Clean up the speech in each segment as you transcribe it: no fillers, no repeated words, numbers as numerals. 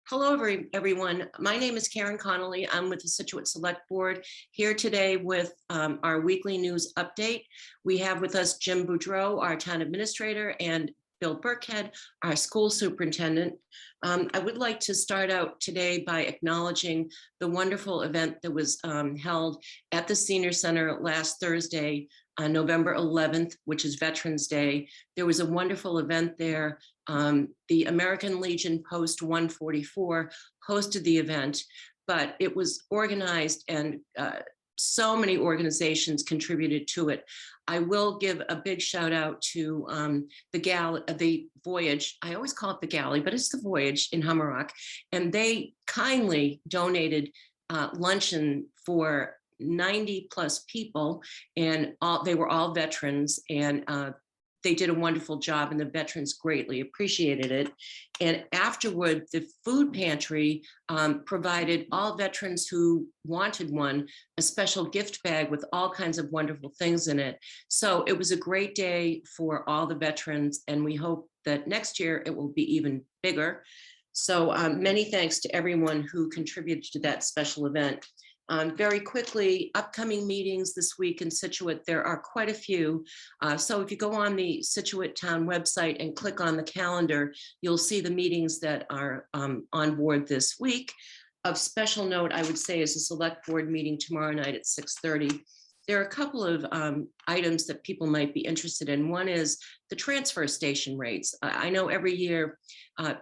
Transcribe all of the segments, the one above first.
Hello, everyone. My name is Karen Connolly. I'm with the Scituate Select Board here today with our weekly news update. We have with us Jim Boudreau, our town administrator, and Bill Burkhead, our school superintendent. I would like to start out today by acknowledging the wonderful event that was held at the Senior Center last Thursday, on November 11th, which is Veterans Day. There was a wonderful event there. The American Legion Post 144 hosted the event, but it was organized and so many organizations contributed to it. I will give a big shout out to the Voyage. I always call it the Galley, but it's the Voyage in Hummerock. And they kindly donated luncheon for 90 plus people, and they were all veterans, and they did a wonderful job, and the veterans greatly appreciated it. And afterward, the food pantry provided all veterans who wanted one a special gift bag with all kinds of wonderful things in it. So it was a great day for all the veterans, and we hope that next year it will be even bigger. So many thanks to everyone who contributed to that special event. Very quickly, upcoming meetings this week in Scituate, there are quite a few. So if you go on the Scituate Town website and click on the calendar, you'll see the meetings that are on board this week. Of special note, I would say, is a select board meeting tomorrow night at 6:30. There are a couple of items that people might be interested in. One is the transfer station rates. I know every year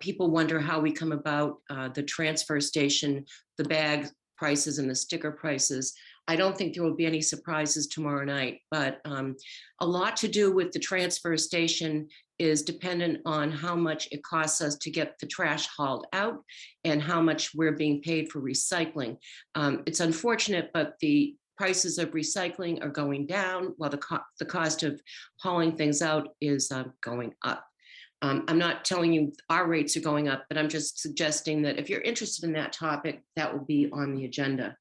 people wonder how we come about the transfer station, the bag prices and the sticker prices. I don't think there will be any surprises tomorrow night, but a lot to do with the transfer station is dependent on how much it costs us to get the trash hauled out and how much we're being paid for recycling. It's unfortunate, but the prices of recycling are going down while the cost of hauling things out is going up. I'm not telling you our rates are going up, but I'm just suggesting that if you're interested in that topic, that will be on the agenda.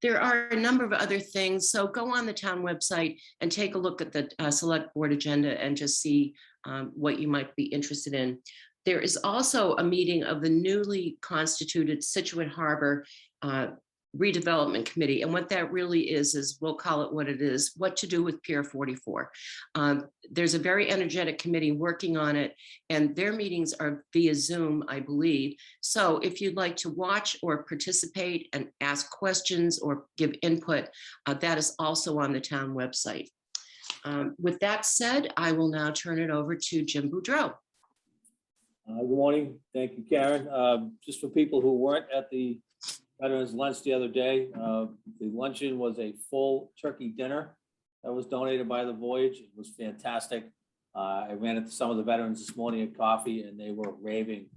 There are a number of other things, so go on the town website and take a look at the select board agenda and just see what you might be interested in. There is also a meeting of the newly constituted Scituate Harbor redevelopment committee, and what that really is we'll call it what it is, what to do with Pier 44. There's a very energetic committee working on it, and their meetings are via Zoom, I believe. So if you'd like to watch or participate and ask questions or give input, that is also on the town website. With that said, I will now turn it over to Jim Boudreau. Good morning. Thank you, Karen. Just for people who weren't at the Veterans lunch the other day, the luncheon was a full turkey dinner that was donated by the Voyage. It was fantastic. I ran into some of the veterans this morning at coffee, and they were raving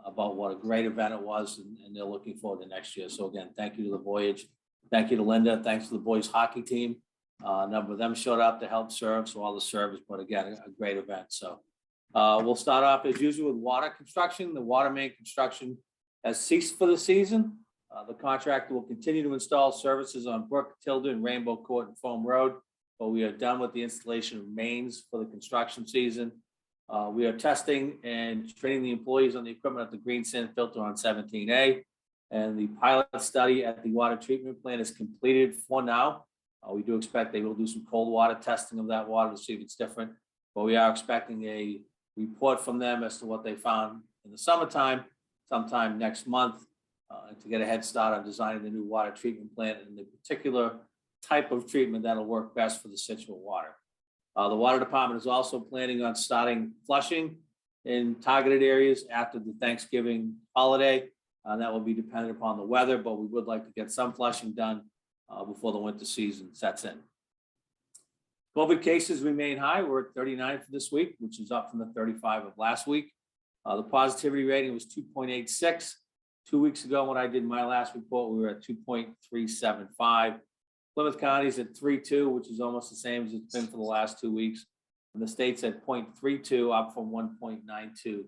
about what a great event it was, and they're looking forward to next year. So again, thank you to the Voyage. Thank you to Linda. Thanks to the boys hockey team. A number of them showed up to help serve, so all the service, but again, a great event. So we'll start off as usual with water construction. The water main construction has ceased for the season. The contractor will continue to install services on Brook, Tilden, Rainbow Court, and Foam Road, but we are done with the installation of mains for the construction season. We are testing and training the employees on the equipment at the green sand filter on 17A, and the pilot study at the water treatment plant is completed for now. We do expect they will do some cold water testing of that water to see if it's different, but we are expecting a report from them as to what they found in the summertime, sometime next month. To get a head start on designing the new water treatment plant and the particular type of treatment that'll work best for the Scituate water. The water department is also planning on starting flushing in targeted areas after the Thanksgiving holiday. That will be dependent upon the weather, but we would like to get some flushing done before the winter season sets in. COVID cases remain high. We're at 39 for this week, which is up from the 35 of last week. The positivity rating was 2.86. 2 weeks ago, when I did my last report, we were at 2.375. Plymouth County's at 3.2, which is almost the same as it's been for the last 2 weeks. And the state's at 0.32, up from 1.92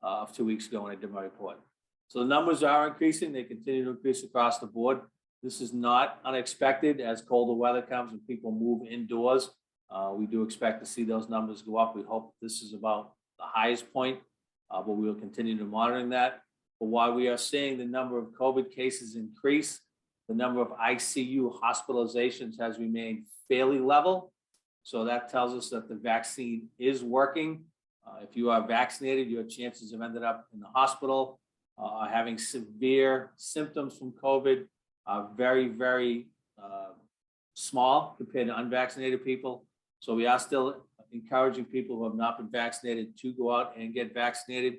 of 2 weeks ago when I did my report. So the numbers are increasing. They continue to increase across the board. This is not unexpected as colder weather comes and people move indoors. We do expect to see those numbers go up. We hope this is about the highest point but we will continue to monitoring that. But while we are seeing the number of COVID cases increase, the number of ICU hospitalizations has remained fairly level. So that tells us that the vaccine is working. If you are vaccinated, your chances of ended up in the hospital, having severe symptoms from COVID are very, very small compared to unvaccinated people. So we are still encouraging people who have not been vaccinated to go out and get vaccinated.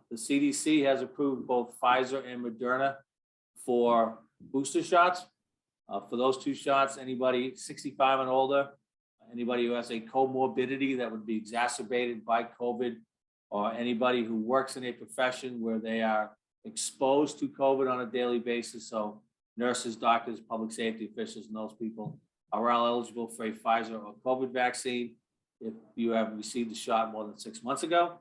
The CDC has approved both Pfizer and Moderna for booster shots. For those two shots, anybody 65 and older, anybody who has a comorbidity that would be exacerbated by COVID, or anybody who works in a profession where they are exposed to COVID on a daily basis. So nurses, doctors, public safety officials, and those people are all eligible for a Pfizer or COVID vaccine if you have received the shot more than 6 months ago.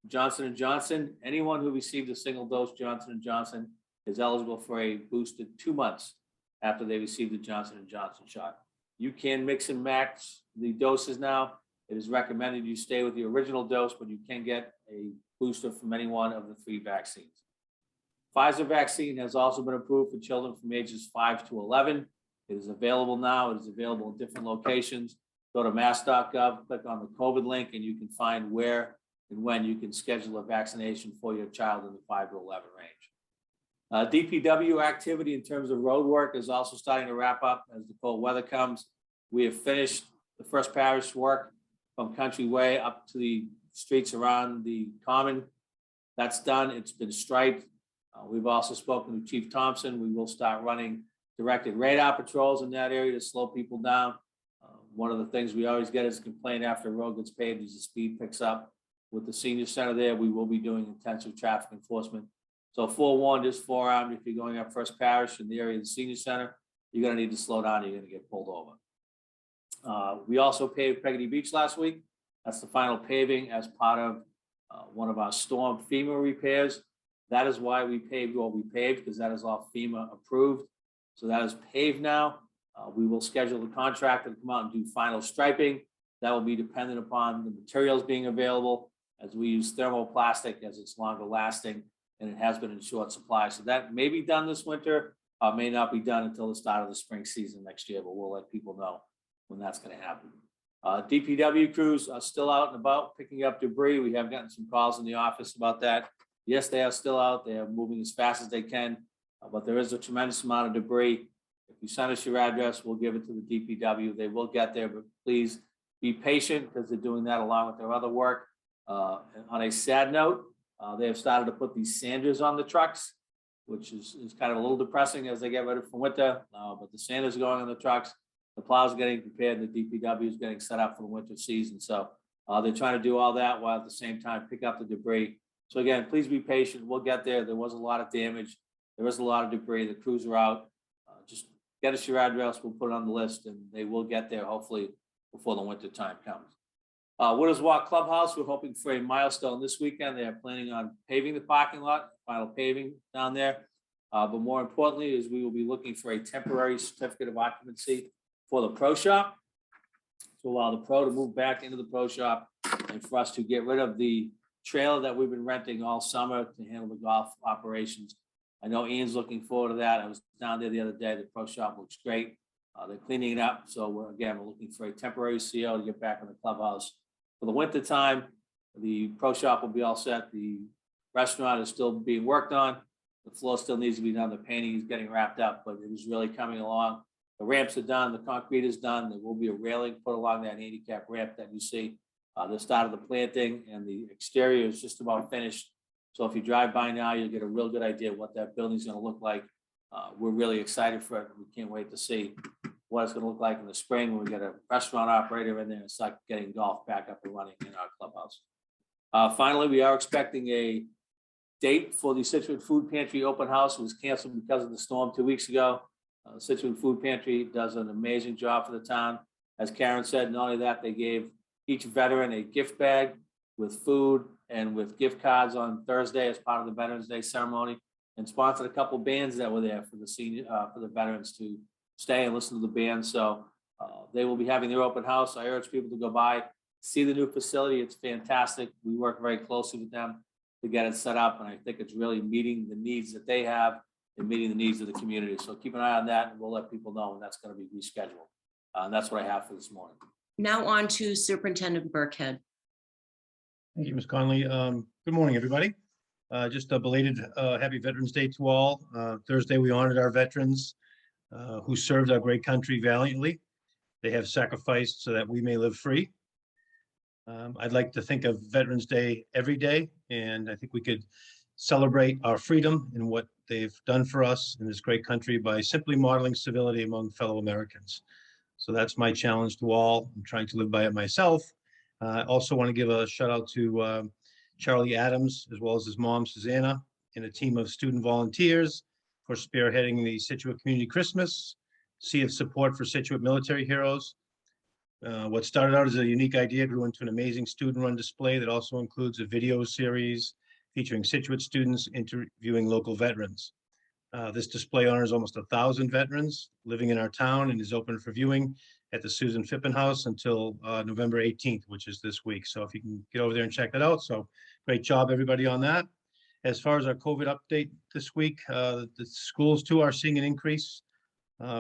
Johnson & Johnson, anyone who received a single dose Johnson & Johnson is eligible for a booster 2 months after they received the Johnson & Johnson shot. You can mix and match the doses now. It is recommended you stay with the original dose, but you can get a booster from any one of the 3 vaccines. Pfizer vaccine has also been approved for children from ages 5 to 11. It is available now. It is available in different locations. Go to mass.gov, click on the COVID link, and you can find where and when you can schedule a vaccination for your child in the 5 to 11 range. DPW activity in terms of road work is also starting to wrap up as the cold weather comes. We have finished the first parish work from Country Way up to the streets around the common. That's done. It's been striped. We've also spoken to Chief Thompson. We will start running directed radar patrols in that area to slow people down. One of the things we always get is a complaint after a road gets paved as the speed picks up. With the senior center there, we will be doing intensive traffic enforcement. So forewarned is forearmed. If you're going up First Parish in the area of the senior center, you're going to need to slow down. You're going to get pulled over. We also paved Peggotty Beach last week. That's the final paving as part of one of our storm FEMA repairs. That is why we paved what we paved, because that is all FEMA approved. So that is paved now. We will schedule the contractor to come out and do final striping. That will be dependent upon the materials being available, as we use thermoplastic as it's longer lasting, and it has been in short supply. So that may be done this winter, may not be done until the start of the spring season next year, but we'll let people know when that's going to happen. DPW crews are still out and about picking up debris. We have gotten some calls in the office about that. Yes, they are still out. They are moving as fast as they can, but there is a tremendous amount of debris. If you send us your address, we'll give it to the DPW. They will get there, but please be patient because they're doing that along with their other work. On a sad note, they have started to put these sanders on the trucks, which is kind of a little depressing as they get ready for winter. But the sanders are going on the trucks, the plows are getting prepared, and the DPW is getting set up for the winter season. So they're trying to do all that while at the same time pick up the debris. So again, please be patient. We'll get there. There was a lot of damage. There was a lot of debris. The crews are out. Just get us your address. We'll put it on the list, and they will get there hopefully before the winter time comes. Winners Walk Clubhouse, we're hoping for a milestone this weekend. They are planning on paving the parking lot, final paving down there. But more importantly is we will be looking for a temporary certificate of occupancy for the pro shop to allow the pro to move back into the pro shop and for us to get rid of the trailer that we've been renting all summer to handle the golf operations. I know Ian's looking forward to that. I was down there the other day. The pro shop looks great. They're cleaning it up. So we're looking for a temporary CO to get back in the clubhouse. For the winter time, the pro shop will be all set. The restaurant is still being worked on. The floor still needs to be done. The painting is getting wrapped up, but it is really coming along. The ramps are done. The concrete is done. There will be a railing put along that handicap ramp that you see. The start of the planting and the exterior is just about finished. So if you drive by now, you'll get a real good idea of what that building's going to look like. We're really excited for it. We can't wait to see what it's going to look like in the spring when we get a restaurant operator in there and start getting golf back up and running in our clubhouse. Finally, we are expecting a date for the Scituate Food Pantry open house. It was canceled because of the storm 2 weeks ago. Scituate Food Pantry does an amazing job for the town. As Karen said, not only that, they gave each veteran a gift bag with food and with gift cards on Thursday as part of the Veterans Day ceremony, and sponsored a couple bands that were there for the veterans to stay and listen to the band. So they will be having their open house. I urge people to go by, see the new facility. It's fantastic. We work very closely with them. to get it set up. And I think it's really meeting the needs that they have and meeting the needs of the community. So keep an eye on that, and we'll let people know when that's going to be rescheduled. And that's what I have for this morning. Now on to Superintendent Burkhead. Thank you, Ms. Conley. Good morning, everybody. Just a belated happy Veterans Day to all. Thursday, we honored our veterans who served our great country valiantly. They have sacrificed so that we may live free. I'd like to think of Veterans Day every day, and I think we could celebrate our freedom and what they've done for us in this great country by simply modeling civility among fellow Americans. So that's my challenge to all. I'm trying to live by it myself. I also want to give a shout out to Charlie Adams, as well as his mom, Susanna, and a team of student volunteers for spearheading the Scituate Community Christmas, Sea of Support for Scituate Military Heroes. What started out as a unique idea grew into an amazing student-run display that also includes a video series featuring Scituate students interviewing local veterans. This display honors almost 1,000 veterans living in our town and is open for viewing at the Susan Phippen House until November 18th, which is this week. So if you can get over there and check that out. So great job, everybody, on that. As far as our COVID update this week, the schools too are seeing an increase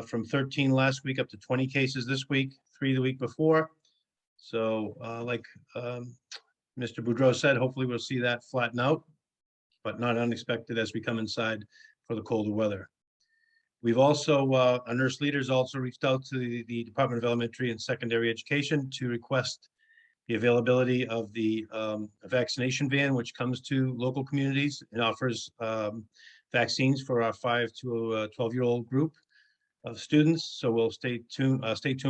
from 13 last week up to 20 cases this week, 3 the week before. So like Mr. Boudreau said, hopefully we'll see that flatten out, but not unexpected as we come inside for the colder weather. We've also, our nurse leaders also reached out to the Department of Elementary and Secondary Education to request the availability of the vaccination van, which comes to local communities and offers vaccines for our 5 to 12-year-old group of students. So we'll stay tuned,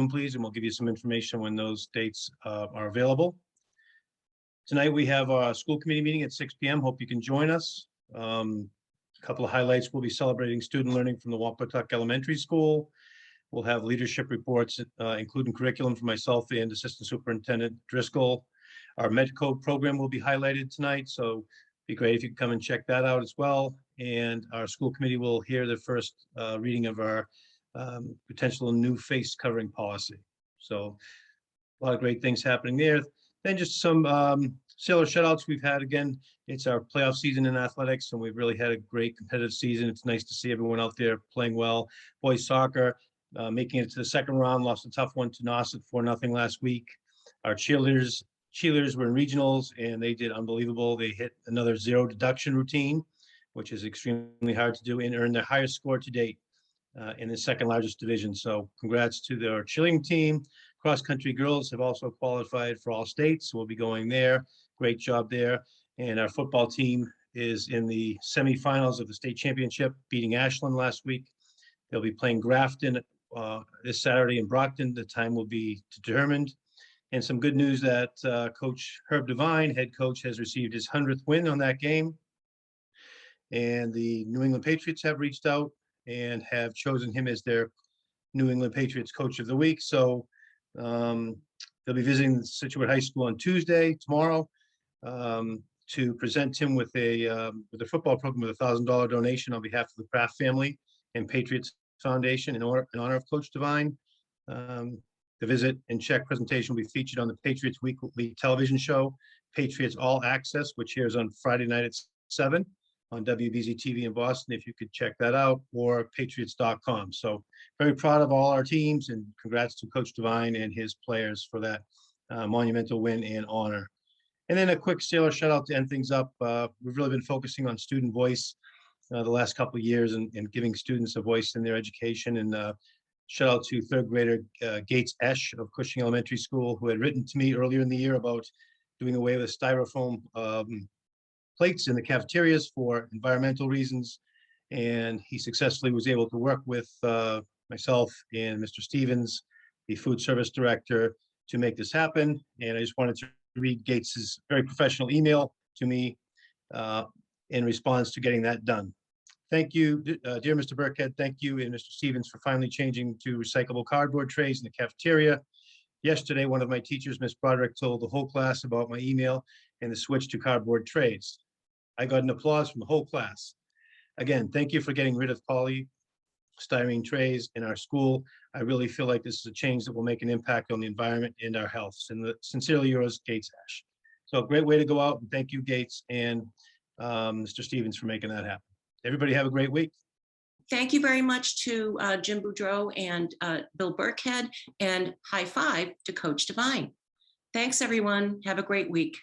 please, and we'll give you some information when those dates are available. Tonight we have our school committee meeting at 6 p.m. Hope you can join us. A couple of highlights: we'll be celebrating student learning from the Wampatuck Elementary School. We'll have leadership reports, including curriculum for myself and Assistant Superintendent Driscoll. Our Medco program will be highlighted tonight, so it'd be great if you could come and check that out as well. And our school committee will hear the first reading of our potential new face covering policy. So a lot of great things happening there. Then just some sailor shutouts we've had. Again, it's our playoff season in athletics, and we've really had a great competitive season. It's nice to see everyone out there playing well. Boys soccer making it to the second round, lost a tough one to Nauset 4-0 last week. Our cheerleaders were in regionals, and they did unbelievable. They hit another zero deduction routine, which is extremely hard to do, and earned their highest score to date in the second largest division. So congrats to their cheerleading team. Cross country girls have also qualified for all states. So we'll be going there. Great job there. And our football team is in the semifinals of the state championship, beating Ashland last week. They'll be playing Grafton this Saturday in Brockton. The time will be determined. And some good news that Coach Herb Devine, head coach, has received his 100th win on that game. And the New England Patriots have reached out and have chosen him as their New England Patriots Coach of the Week. So they'll be visiting Scituate High School on Tuesday, tomorrow, to present him with a football program with a $1,000 donation on behalf of the Kraft family and Patriots Foundation in honor of Coach Devine. The visit and check presentation will be featured on the Patriots Weekly television show, Patriots All Access, which airs on Friday night at 7 on WBZ TV in Boston, if you could check that out, or patriots.com. So very proud of all our teams, and congrats to Coach Devine and his players for that monumental win and honor. And then a quick sailor shout out to end things up. We've really been focusing on student voice the last couple of years and giving students a voice in their education. And shout out to third grader Gates Esch of Cushing Elementary School, who had written to me earlier in the year about doing away with styrofoam plates in the cafeterias for environmental reasons. And he successfully was able to work with myself and Mr. Stevens, the food service director, to make this happen. And I just wanted to read Gates's very professional email to me in response to getting that done. Thank you, dear Mr. Burkhead. Thank you and Mr. Stevens for finally changing to recyclable cardboard trays in the cafeteria. Yesterday, one of my teachers, Ms. Broderick, told the whole class about my email and the switch to cardboard trays. I got an applause from the whole class. Again, thank you for getting rid of polystyrene trays in our school. I really feel like this is a change that will make an impact on the environment and our health. Sincerely yours, Gates Ash. So great way to go out, and thank you, Gates. And Mr. Stevens for making that happen. Everybody have a great week. Thank you very much to Jim Boudreau and Bill Burkhead, and high five to Coach Devine. Thanks, everyone. Have a great week.